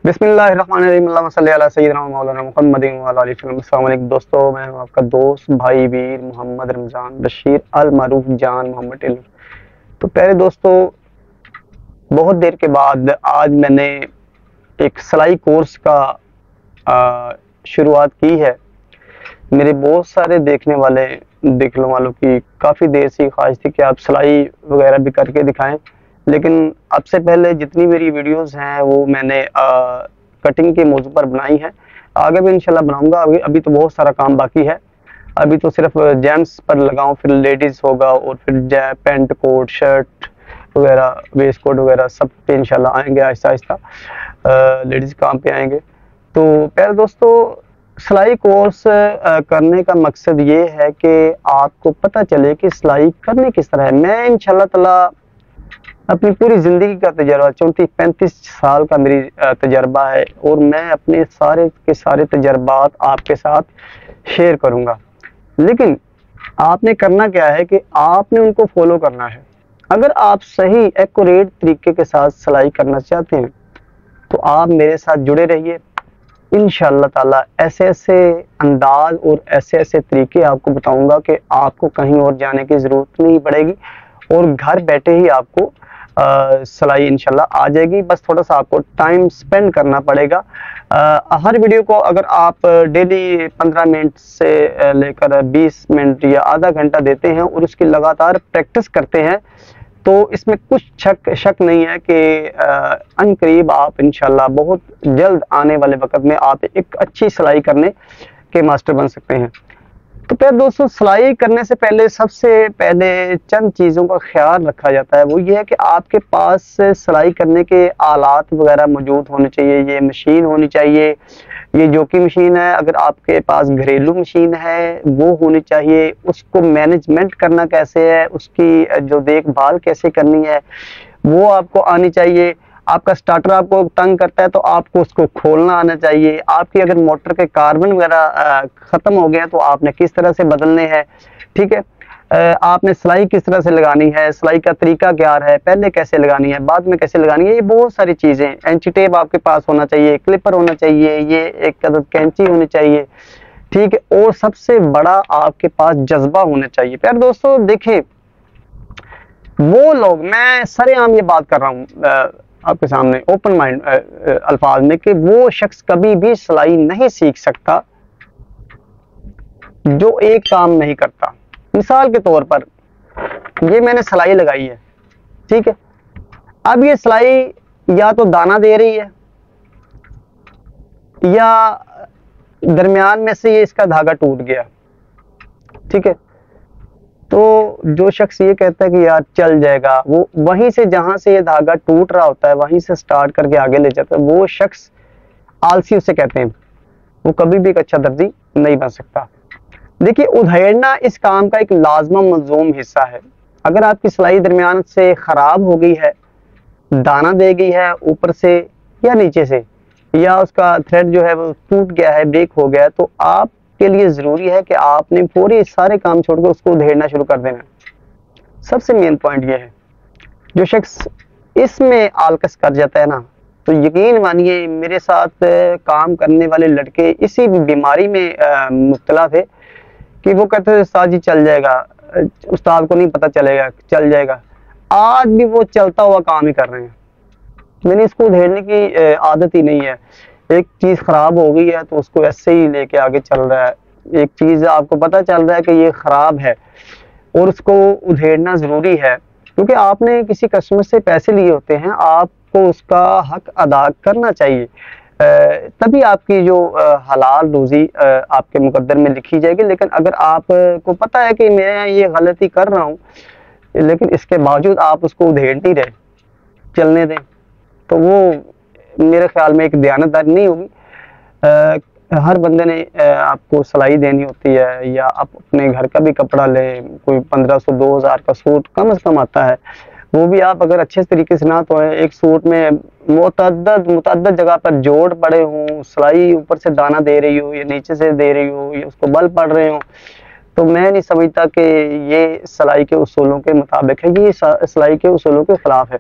बिस्मिल्लाहिर्रहमानिर्रहीम अल्लाहुम्मा सल्ली अला सय्यिदिना व मौलाना मुहम्मदिन व अला आलिहि वसल्लम। अस्सलाम वालेकुम दोस्तों, मैं हूं आपका दोस्त भाई वीर मोहम्मद रमज़ान बशीर अल मारूफ जान मोहम्मद टेलर। तो प्यारे दोस्तों, बहुत देर के बाद आज मैंने एक सिलाई कोर्स का शुरुआत की है। मेरे बहुत सारे देखने वालों की काफ़ी देर से ख्वाहिश थी कि आप सिलाई वगैरह भी करके दिखाएं, लेकिन अब से पहले जितनी मेरी वीडियोस हैं वो मैंने कटिंग के मौजू पर बनाई है। आगे भी इंशाल्लाह बनाऊंगा। अभी तो बहुत सारा काम बाकी है। अभी तो सिर्फ जेंट्स पर लगाऊं, फिर लेडीज़ होगा और फिर पैंट कोट शर्ट वगैरह वेस्ट कोट वगैरह सब पे इंशाल्लाह आएंगे आहिस्ता आहिस्ता। लेडीज़ काम पे आएंगे। तो प्यारे दोस्तों, सिलाई कोर्स करने का मकसद ये है कि आपको पता चले कि सिलाई करनी किस तरह है। मैं इंशाल्लाह ताला अपनी पूरी ज़िंदगी का तजर्बा 34-35 साल का मेरी तजर्बा है और मैं अपने सारे के सारे तजर्बात आपके साथ शेयर करूंगा। लेकिन आपने करना क्या है कि आपने उनको फॉलो करना है। अगर आप सही एक्यूरेट तरीके के साथ सिलाई करना चाहते हैं तो आप मेरे साथ जुड़े रहिए। इंशाअल्लाह ताला ऐसे ऐसे अंदाज और ऐसे ऐसे तरीके आपको बताऊंगा कि आपको कहीं और जाने की ज़रूरत नहीं पड़ेगी और घर बैठे ही आपको सिलाई इंशाल्लाह आ जाएगी। बस थोड़ा सा आपको टाइम स्पेंड करना पड़ेगा। हर वीडियो को अगर आप डेली 15 मिनट से लेकर 20 मिनट या आधा घंटा देते हैं और उसकी लगातार प्रैक्टिस करते हैं तो इसमें कुछ शक नहीं है कि अनकरीब आप इंशाल्लाह बहुत जल्द आने वाले वक्त में आप एक अच्छी सिलाई करने के मास्टर बन सकते हैं। तो प्यारे दोस्तों, सिलाई करने से पहले सबसे पहले चंद चीज़ों का ख्याल रखा जाता है। वो ये है कि आपके पास सिलाई करने के आलात वगैरह मौजूद होने चाहिए। ये मशीन होनी चाहिए, ये जो की मशीन है। अगर आपके पास घरेलू मशीन है वो होनी चाहिए। उसको मैनेजमेंट करना कैसे है, उसकी जो देखभाल कैसे करनी है वो आपको आनी चाहिए। आपका स्टार्टर आपको तंग करता है तो आपको उसको खोलना आना चाहिए। आपकी अगर मोटर के कार्बन वगैरह ख़त्म हो गए तो आपने किस तरह से बदलने हैं, ठीक है। आपने सिलाई किस तरह से लगानी है, सिलाई का तरीका क्या है, पहले कैसे लगानी है, बाद में कैसे लगानी है, ये बहुत सारी चीज़ें। एंची टेप आपके पास होना चाहिए, क्लिपर होना चाहिए, ये एक अदद कैंची होनी चाहिए, ठीक है। और सबसे बड़ा आपके पास जज्बा होना चाहिए। प्यारे दोस्तों देखें, वो लोग, मैं सरेआम ये बात कर रहा हूँ आपके सामने ओपन माइंड अल्फाज में, कि वो शख्स कभी भी सिलाई नहीं सीख सकता जो एक काम नहीं करता। मिसाल के तौर पर ये मैंने सिलाई लगाई है, ठीक है। अब ये सिलाई या तो दाना दे रही है या दरमियान में से ये इसका धागा टूट गया, ठीक है। तो जो शख्स ये कहता है कि यार चल जाएगा, वो वहीं से जहां से ये धागा टूट रहा होता है वहीं से स्टार्ट करके आगे ले जाता है, वो शख्स आलसी उसे कहते हैं। वो कभी भी एक अच्छा दर्जी नहीं बन सकता। देखिए, उधेड़ना इस काम का एक लाजमा मलजूम हिस्सा है। अगर आपकी सिलाई दरमियान से खराब हो गई है, दाना दे गई है ऊपर से या नीचे से, या उसका थ्रेड जो है वो टूट गया है, ब्रेक हो गया है, तो आप के लिए जरूरी है कि आपने पूरे सारे काम छोड़कर उसको उधेड़ना शुरू कर देना। सबसे मेन पॉइंट ये है, जो शख्स इसमें आलकस कर जाता है ना, तो यकीन मानिए मेरे साथ काम करने वाले लड़के इसी बीमारी में मुब्तला थे कि वो कहते थे उस्ताद जी चल जाएगा, उस्ताद को नहीं पता चलेगा, चल जाएगा। आज भी वो चलता हुआ काम ही कर रहे हैं। मैंने इसको उधेड़ने की आदत ही नहीं है। एक चीज़ खराब हो गई है तो उसको ऐसे ही लेके आगे चल रहा है। एक चीज़ आपको पता चल रहा है कि ये खराब है और उसको उधेड़ना ज़रूरी है, क्योंकि आपने किसी कस्टमर से पैसे लिए होते हैं, आपको उसका हक अदा करना चाहिए। तभी आपकी जो हलाल रोज़ी आपके मुकद्दर में लिखी जाएगी। लेकिन अगर आपको पता है कि मैं ये गलती कर रहा हूँ लेकिन इसके बावजूद आप उसको उधेड़ नहीं रहे, चलने दें, तो वो मेरे ख्याल में एक दयानतदारी नहीं होगी। हर बंदे ने आपको सिलाई देनी होती है, या आप अपने घर का भी कपड़ा लें, कोई 1500-2000 का सूट कम से कम आता है, वो भी आप अगर अच्छे तरीके से ना धोएं, एक सूट में मुतअद्दद जगह पर जोड़ पड़े हों, सिलाई ऊपर से दाना दे रही हो या नीचे से दे रही हो या उसको बल पड़ रहे हो, तो मैं नहीं समझता कि ये सिलाई के उसूलों के मुताबिक है, ये सिलाई के उसूलों के खिलाफ है।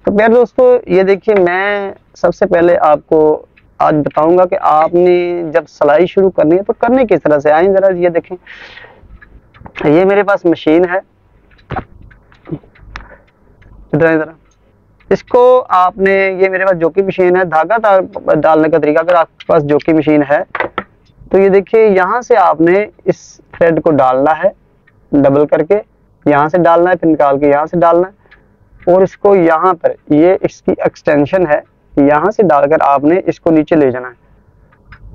तो प्यारे दोस्तों, ये देखिए, मैं सबसे पहले आपको आज बताऊंगा कि आपने जब सिलाई शुरू करनी है तो करने किस तरह से। आए जरा, ये देखें, ये मेरे पास मशीन है, इधर इसको आपने, ये मेरे पास जोकी मशीन है। धागा डालने का तरीका, अगर आपके पास जोकी मशीन है तो ये देखिए, यहाँ से आपने इस थ्रेड को डालना है, डबल करके यहाँ से डालना है, फिर निकाल के यहाँ से डालना है, और इसको यहाँ पर, ये इसकी एक्सटेंशन है, यहाँ से डालकर आपने इसको नीचे ले जाना है।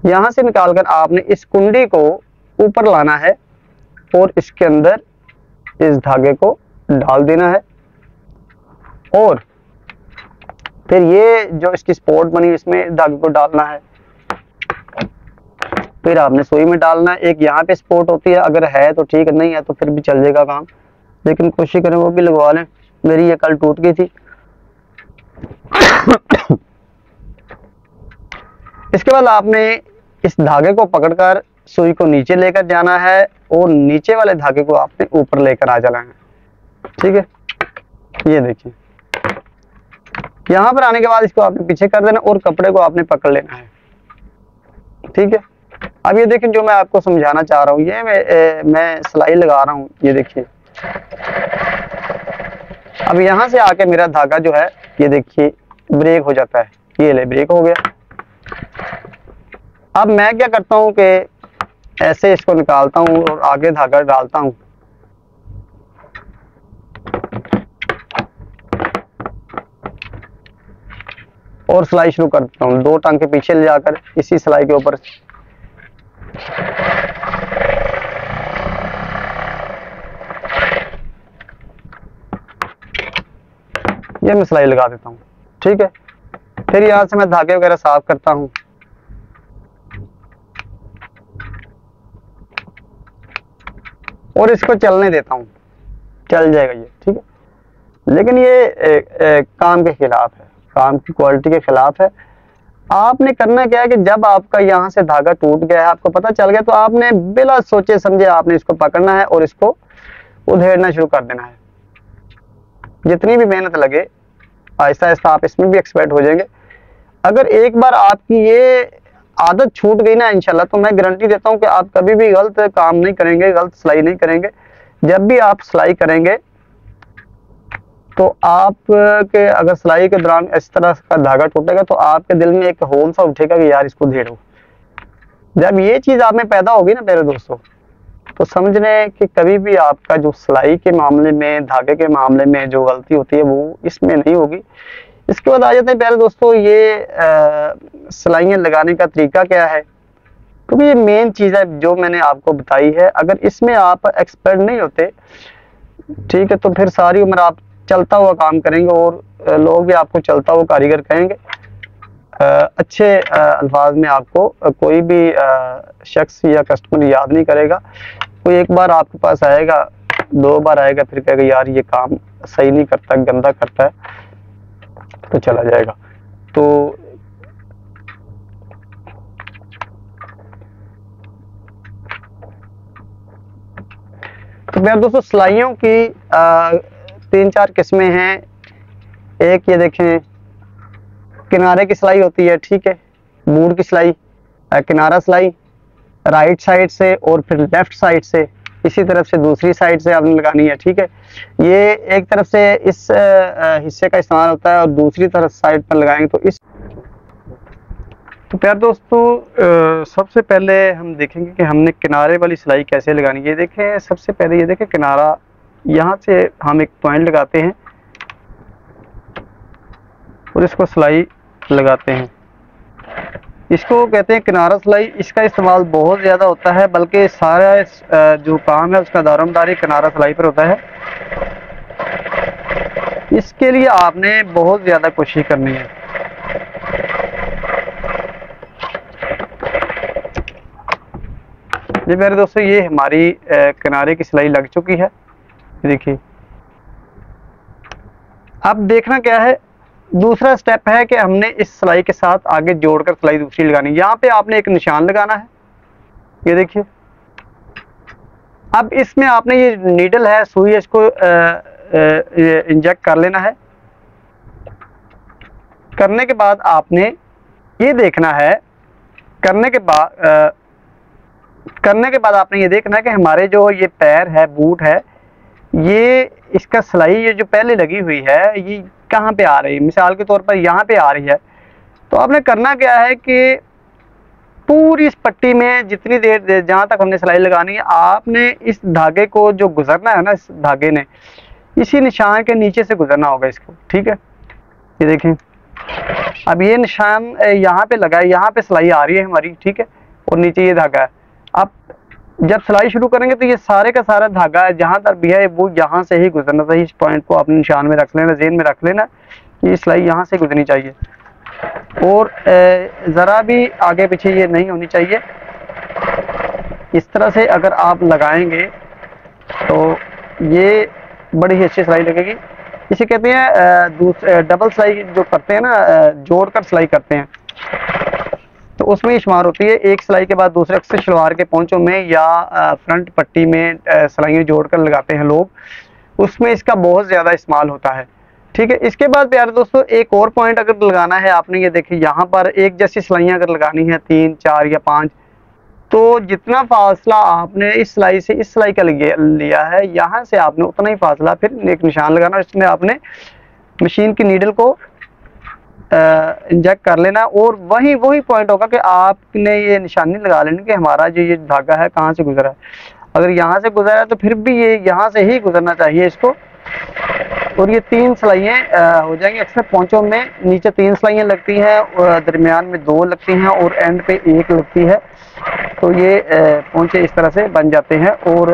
यहाँ से निकालकर आपने इस कुंडी को ऊपर लाना है और इसके अंदर इस धागे को डाल देना है, और फिर ये जो इसकी स्पॉट बनी इसमें धागे को डालना है। फिर आपने सुई में डालना है। एक यहाँ पे स्पॉट होती है, अगर है तो ठीक है, नहीं है तो फिर भी चल जाएगा काम, लेकिन कोशिश करें वो भी लगवा लें। मेरी ये कल टूट गई थी। इसके बाद आपने इस धागे को पकड़कर सुई को नीचे लेकर जाना है और नीचे वाले धागे को आपने ऊपर लेकर आ जाना है। ठीक है, ये देखिए, यहां पर आने के बाद इसको आपने पीछे कर देना और कपड़े को आपने पकड़ लेना है। ठीक है, अब ये देखिए, जो मैं आपको समझाना चाह रहा हूं, ये मैं सिलाई लगा रहा हूं, ये देखिए। अब यहां से आके मेरा धागा जो है, ये देखिए, ब्रेक हो जाता है। ये ले, ब्रेक हो गया। अब मैं क्या करता हूं कि ऐसे इसको निकालता हूं और आगे धागा डालता हूं। और सिलाई शुरू कर देता हूँ, 2 टांके पीछे ले जाकर इसी सिलाई के ऊपर। ये मैं सिलाई लगा देता हूँ। ठीक है, फिर यहाँ से मैं धागे वगैरह साफ करता हूँ। और इसको चलने देता हूँ, चल जाएगा ये। ठीक है, लेकिन ये काम के खिलाफ है, काम की क्वालिटी के खिलाफ है। आपने करना क्या है कि जब आपका यहाँ से धागा टूट गया है, आपको पता चल गया, तो आपने बिना सोचे समझे आपने इसको पकड़ना है और इसको उधेड़ना शुरू कर देना है। जितनी भी मेहनत लगे, आहिस्ता आहिस्ता आप इसमें भी एक्सपर्ट हो जाएंगे। अगर एक बार आपकी ये आदत छूट गई ना, इंशाल्लाह, तो मैं गारंटी देता हूँ कि आप कभी भी गलत काम नहीं करेंगे, गलत सिलाई नहीं करेंगे। जब भी आप सिलाई करेंगे तो आपके, अगर सिलाई के दौरान इस तरह का धागा टूटेगा तो आपके दिल में एक होल सा उठेगा कि यार इसको धेड़ो। जब ये चीज आप में पैदा होगी ना मेरे दोस्तों, तो समझ लें कि कभी भी आपका जो सिलाई के मामले में, धागे के मामले में जो गलती होती है वो इसमें नहीं होगी। इसके बाद आ जाते हैं प्यारे दोस्तों, ये सिलाइयाँ लगाने का तरीका क्या है, क्योंकि ये मेन चीज़ है जो मैंने आपको बताई है। अगर इसमें आप एक्सपर्ट नहीं होते, ठीक है, तो फिर सारी उम्र आप चलता हुआ काम करेंगे और लोग भी आपको चलता हुआ कारीगर कहेंगे। अच्छे अल्फाज में आपको कोई भी शख्स या कस्टमर याद नहीं करेगा। कोई एक बार आपके पास आएगा, 2 बार आएगा, फिर कहेगा यार ये काम सही नहीं करता, गंदा करता है, तो चला जाएगा। तो मेरे दोस्तों, सिलाइयों की 3-4 किस्में हैं। एक ये देखें, किनारे की सिलाई होती है, ठीक है, बूट की सिलाई, किनारा सिलाई, राइट साइड से और फिर लेफ्ट साइड से, इसी तरफ से दूसरी साइड से आपने लगानी है। ठीक है, ये एक तरफ से इस हिस्से का इस्तेमाल होता है और दूसरी तरफ साइड पर लगाएंगे तो इस। तो प्यारे दोस्तों, सबसे पहले हम देखेंगे कि हमने किनारे वाली सिलाई कैसे लगानी है। ये देखें, सबसे पहले ये देखें, किनारा, यहाँ से हम एक पॉइंट लगाते हैं और इसको सिलाई लगाते हैं। इसको कहते हैं किनारा सिलाई। इसका इस्तेमाल बहुत ज़्यादा होता है, बल्कि सारा जो काम है उसका दारोमदारी किनारा सिलाई पर होता है। इसके लिए आपने बहुत ज़्यादा कोशिश करनी है। जी मेरे दोस्तों, ये हमारी किनारे की सिलाई लग चुकी है। देखिए, अब देखना क्या है, दूसरा स्टेप है कि हमने इस सिलाई के साथ आगे जोड़कर सिलाई दूसरी लगानी। यहाँ पे आपने एक निशान लगाना है, ये देखिए। अब इसमें आपने ये नीडल है, सुई है, इसको इंजेक्ट कर लेना है। करने के बाद आपने ये देखना है, करने के बाद आपने ये देखना है कि हमारे जो ये पैर है, बूट है, ये इसका सिलाई ये जो पहले लगी हुई है ये कहाँ पे आ रही है। मिसाल के तौर पर यहाँ पे आ रही है, तो आपने करना क्या है कि पूरी इस पट्टी में जितनी देर जहाँ तक हमने सिलाई लगानी है, आपने इस धागे को जो गुजरना है ना, इस धागे ने इसी निशान के नीचे से गुजरना होगा इसको। ठीक है, ये देखें, अब ये निशान यहाँ पे लगा है, यहाँ पे सिलाई आ रही है हमारी। ठीक है, और नीचे ये धागा है। अब जब सिलाई शुरू करेंगे तो ये सारे का सारा धागा जहाँ तक भी है वो यहाँ से ही गुजरना चाहिए। इस पॉइंट को अपने निशान में रख लेना, ज़हन में रख लेना, ये सिलाई यहाँ से गुजरनी चाहिए और ज़रा भी आगे पीछे ये नहीं होनी चाहिए। इस तरह से अगर आप लगाएंगे तो ये बड़ी ही अच्छी सिलाई लगेगी। इसे कहते हैं डबल सिलाई जो करते हैं ना, जोड़कर सिलाई करते हैं, तो उसमें शुमार होती है। एक सिलाई के बाद दूसरे, अक्सर शलवार के पोंचों में या फ्रंट पट्टी में सिलाइयाँ जोड़कर लगाते हैं लोग, उसमें इसका बहुत ज़्यादा इस्तेमाल होता है। ठीक है, इसके बाद प्यारे दोस्तों एक और पॉइंट अगर लगाना है आपने, ये देखिए यहाँ पर एक जैसी सिलाइयाँ अगर लगानी है 3, 4 या 5, तो जितना फासला आपने इस सिलाई से इस सिलाई का लिया है, यहाँ से आपने उतना ही फासला फिर एक निशान लगाना, इसमें आपने मशीन की नीडल को इंजेक्ट कर लेना और वही पॉइंट होगा कि आपने ये निशानी लगा लेनी कि हमारा जो ये धागा है कहाँ से गुजरा है। अगर यहाँ से गुजरा है तो फिर भी ये यहाँ से ही गुजरना चाहिए इसको। और ये 3 सिलाइयाँ हो जाएंगी। अक्सर पोंचों में नीचे 3 सिलाइयाँ लगती हैं, दरमियान में 2 लगती हैं और एंड पे 1 लगती है। तो ये पोंचे इस तरह से बन जाते हैं। और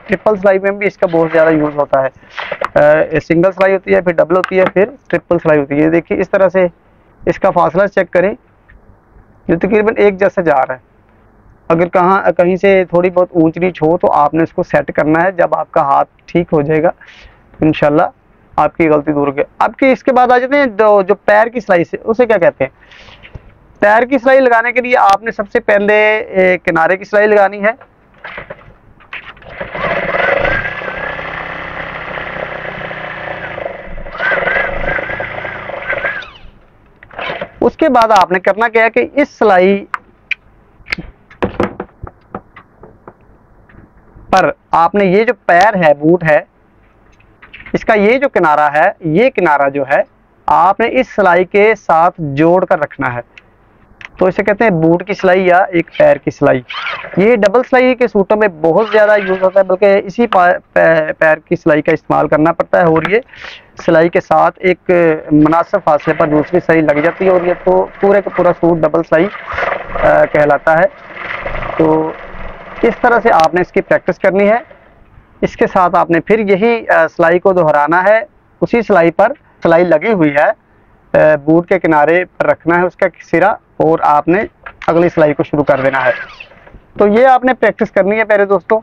ट्रिपल सिलाई में भी इसका बहुत ज़्यादा यूज़ होता है। सिंगल सिलाई होती है, फिर डबल होती है, फिर ट्रिपल सिलाई होती है। देखिए इस तरह से इसका फासला चेक करें, जो तकरीबन एक जैसा जा रहा है। अगर कहीं से थोड़ी बहुत ऊंच नीच हो तो आपने इसको सेट करना है। जब आपका हाथ ठीक हो जाएगा इंशाल्लाह आपकी गलती दूर होगी। आपके इसके बाद आ जाते हैं जो पैर की सिलाई से, उसे क्या कहते हैं। पैर की सिलाई लगाने के लिए आपने सबसे पहले किनारे की सिलाई लगानी है। उसके बाद आपने करना क्या है कि इस सिलाई पर आपने ये जो पैर है, बूट है, इसका ये जो किनारा है, ये किनारा जो है आपने इस सिलाई के साथ जोड़ कर रखना है। तो इसे कहते हैं बूट की सिलाई या एक पैर की सिलाई। ये डबल सिलाई के सूटों में बहुत ज़्यादा यूज़ होता है, बल्कि इसी पैर की सिलाई का इस्तेमाल करना पड़ता है। और ये सिलाई के साथ एक मुनासिब फासले पर दूसरी सिलाई लग जाती है और ये तो पूरे का पूरा सूट डबल सिलाई कहलाता है। तो इस तरह से आपने इसकी प्रैक्टिस करनी है। इसके साथ आपने फिर यही सिलाई को दोहराना है। उसी सिलाई पर सिलाई लगी हुई है, बूट के किनारे पर रखना है उसका सिरा और आपने अगली सिलाई को शुरू कर देना है। तो ये आपने प्रैक्टिस करनी है प्यारे दोस्तों।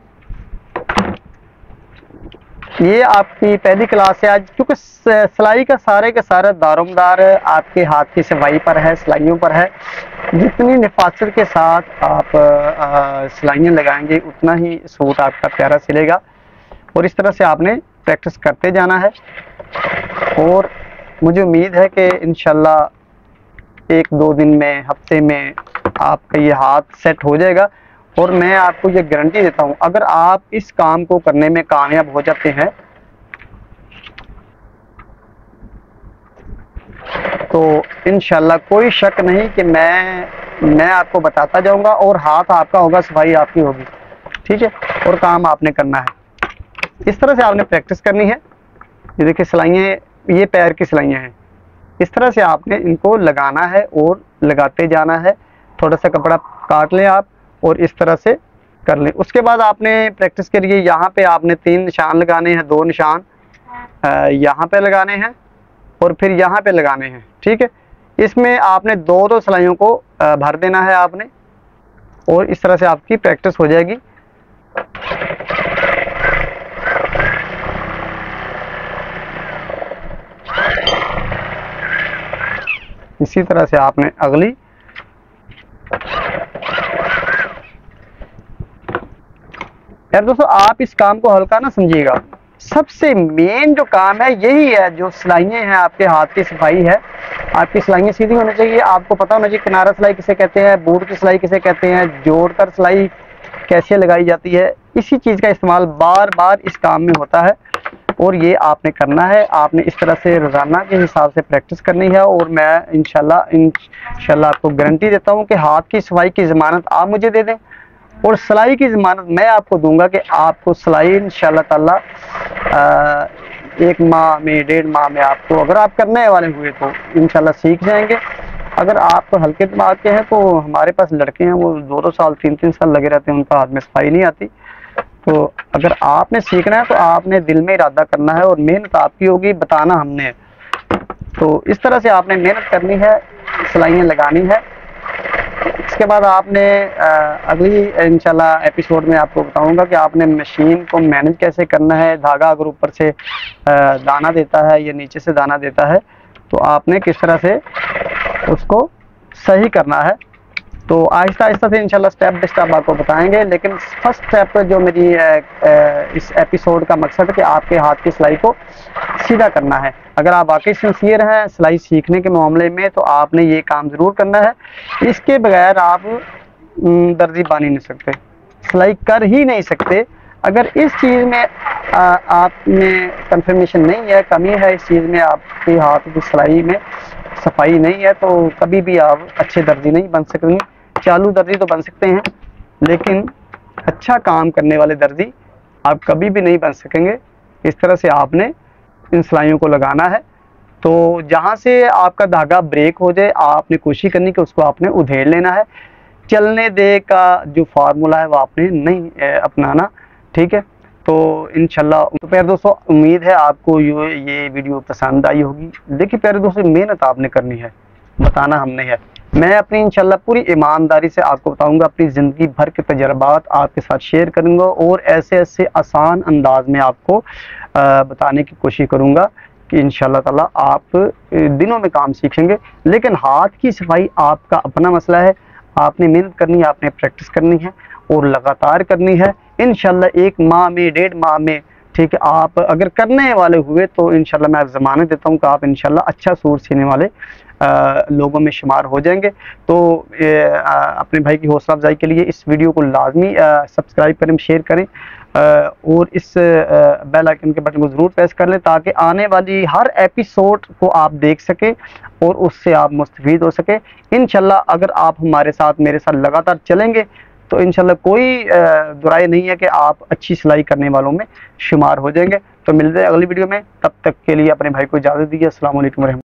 ये आपकी पहली क्लास है आज, क्योंकि सिलाई का सारा दारोमदार आपके हाथ की सफाई पर है, सिलाइयों पर है। जितनी निफासत के साथ आप सिलाइयाँ लगाएंगे उतना ही सूट आपका प्यारा सिलेगा। और इस तरह से आपने प्रैक्टिस करते जाना है और मुझे उम्मीद है कि इंशाल्लाह 1-2 दिन में, हफ्ते में आपका ये हाथ सेट हो जाएगा। और मैं आपको ये गारंटी देता हूँ, अगर आप इस काम को करने में कामयाब हो जाते हैं तो इंशाल्लाह कोई शक नहीं कि मैं आपको बताता जाऊंगा और हाथ आपका होगा, सफाई आपकी होगी। ठीक है, और काम आपने करना है। इस तरह से आपने प्रैक्टिस करनी है। ये देखिए सिलाइयाँ, ये पैर की सिलाइयाँ हैं। इस तरह से आपने इनको लगाना है और लगाते जाना है। थोड़ा सा कपड़ा काट लें आप और इस तरह से कर लें। उसके बाद आपने प्रैक्टिस के लिए यहाँ पे आपने 3 निशान लगाने हैं, 2 निशान यहाँ पे लगाने हैं और फिर यहाँ पे लगाने हैं। ठीक है, इसमें आपने 2-2 सिलाइयों को भर देना है आपने और इस तरह से आपकी प्रैक्टिस हो जाएगी। इसी तरह से आपने अगली यार दोस्तों, आप इस काम को हल्का ना समझिएगा। सबसे मेन जो काम है यही है, जो सिलाइयाँ हैं आपके हाथ की सफाई है। आपकी सिलाइयाँ सीधी होनी चाहिए, आपको पता होना चाहिए किनारा सिलाई किसे कहते हैं, बूट की सिलाई किसे कहते हैं, जोड़कर सिलाई कैसे लगाई जाती है। इसी चीज़ का इस्तेमाल बार बार इस काम में होता है और ये आपने करना है। आपने इस तरह से रोज़ाना के हिसाब से प्रैक्टिस करनी है और मैं इंशाल्लाह आपको गारंटी देता हूँ कि हाथ की सफाई की ज़मानत आप मुझे दे दें और सिलाई की ज़मानत मैं आपको दूंगा कि आपको सिलाई इंशाल्लाह ताला 1 माह में 1.5 माह में आपको, अगर आप करने वाले हुए तो इंशाल्लाह सीख जाएंगे। अगर आप हल्के दिमाग के हैं तो हमारे पास लड़के हैं वो 2-2 साल 3-3 साल लगे रहते हैं, उनका हाथ में सफाई नहीं आती। तो अगर आपने सीखना है तो आपने दिल में इरादा करना है और मेहनत आपकी होगी, बताना हमने है। तो इस तरह से आपने मेहनत करनी है, सिलाइयाँ लगानी है। इसके बाद आपने अगली इंशाल्लाह एपिसोड में आपको बताऊंगा कि आपने मशीन को मैनेज कैसे करना है। धागा अगर ऊपर से दाना देता है या नीचे से दाना देता है तो आपने किस तरह से उसको सही करना है। तो आहिस्ता आहिस्ता से इंशाल्लाह स्टेप बाय स्टेप आपको बताएंगे, लेकिन फर्स्ट स्टेप जो मेरी इस एपिसोड का मकसद है कि आपके हाथ की सिलाई को सीधा करना है। अगर आप वाकई सिंसियर हैं सिलाई सीखने के मामले में तो आपने ये काम ज़रूर करना है। इसके बगैर आप दर्जी बन ही नहीं सकते, सिलाई कर ही नहीं सकते। अगर इस चीज़ में आप में कंफर्मेशन नहीं है, कमी है इस चीज़ में, आपके हाथ की सिलाई में सफाई नहीं है, तो कभी भी आप अच्छे दर्जी नहीं बन सकेंगे। चालू दर्जी तो बन सकते हैं लेकिन अच्छा काम करने वाले दर्जी आप कभी भी नहीं बन सकेंगे। इस तरह से आपने इन सिलाइयों को लगाना है। तो जहाँ से आपका धागा ब्रेक हो जाए आपने कोशिश करनी कि उसको आपने उधेड़ लेना है। चलने दे का जो फार्मूला है वो आपने नहीं अपनाना, ठीक है। तो इंशाल्लाह तो प्यारे दोस्तों उम्मीद है आपको ये वीडियो पसंद आई होगी। देखिए प्यारे दोस्तों मेहनत आपने करनी है, बताना हमने है। मैं अपनी इंशाल्लाह पूरी ईमानदारी से आपको बताऊंगा, अपनी ज़िंदगी भर के तजर्बात आपके साथ शेयर करूंगा और ऐसे ऐसे आसान अंदाज में आपको बताने की कोशिश करूंगा कि इंशाल्लाह ताला आप दिनों में काम सीखेंगे। लेकिन हाथ की सफाई आपका अपना मसला है, आपने मेहनत करनी है, आपने प्रैक्टिस करनी है और लगातार करनी है। इंशाल्लाह 1 माह में 1.5 माह में, ठीक है, आप अगर करने वाले हुए तो इंशाल्लाह मैं ज़मानत देता हूँ कि आप इंशाल्लाह अच्छा सूट सीने वाले लोगों में शुमार हो जाएंगे। तो अपने भाई की हौसला अफजाई के लिए इस वीडियो को लाजमी सब्सक्राइब करें, शेयर करें और इस बेल आइकन के बटन को ज़रूर प्रेस कर लें ताकि आने वाली हर एपिसोड को आप देख सकें और उससे आप मुस्तफ़ीद हो सके। इंशाल्लाह अगर आप हमारे साथ मेरे साथ लगातार चलेंगे तो इंशाल्लाह कोई दुराई नहीं है कि आप अच्छी सिलाई करने वालों में शुमार हो जाएंगे। तो मिलते हैं अगली वीडियो में, तब तक के लिए अपने भाई को इजाज़त दीजिए। अस्सलाम वालेकुम।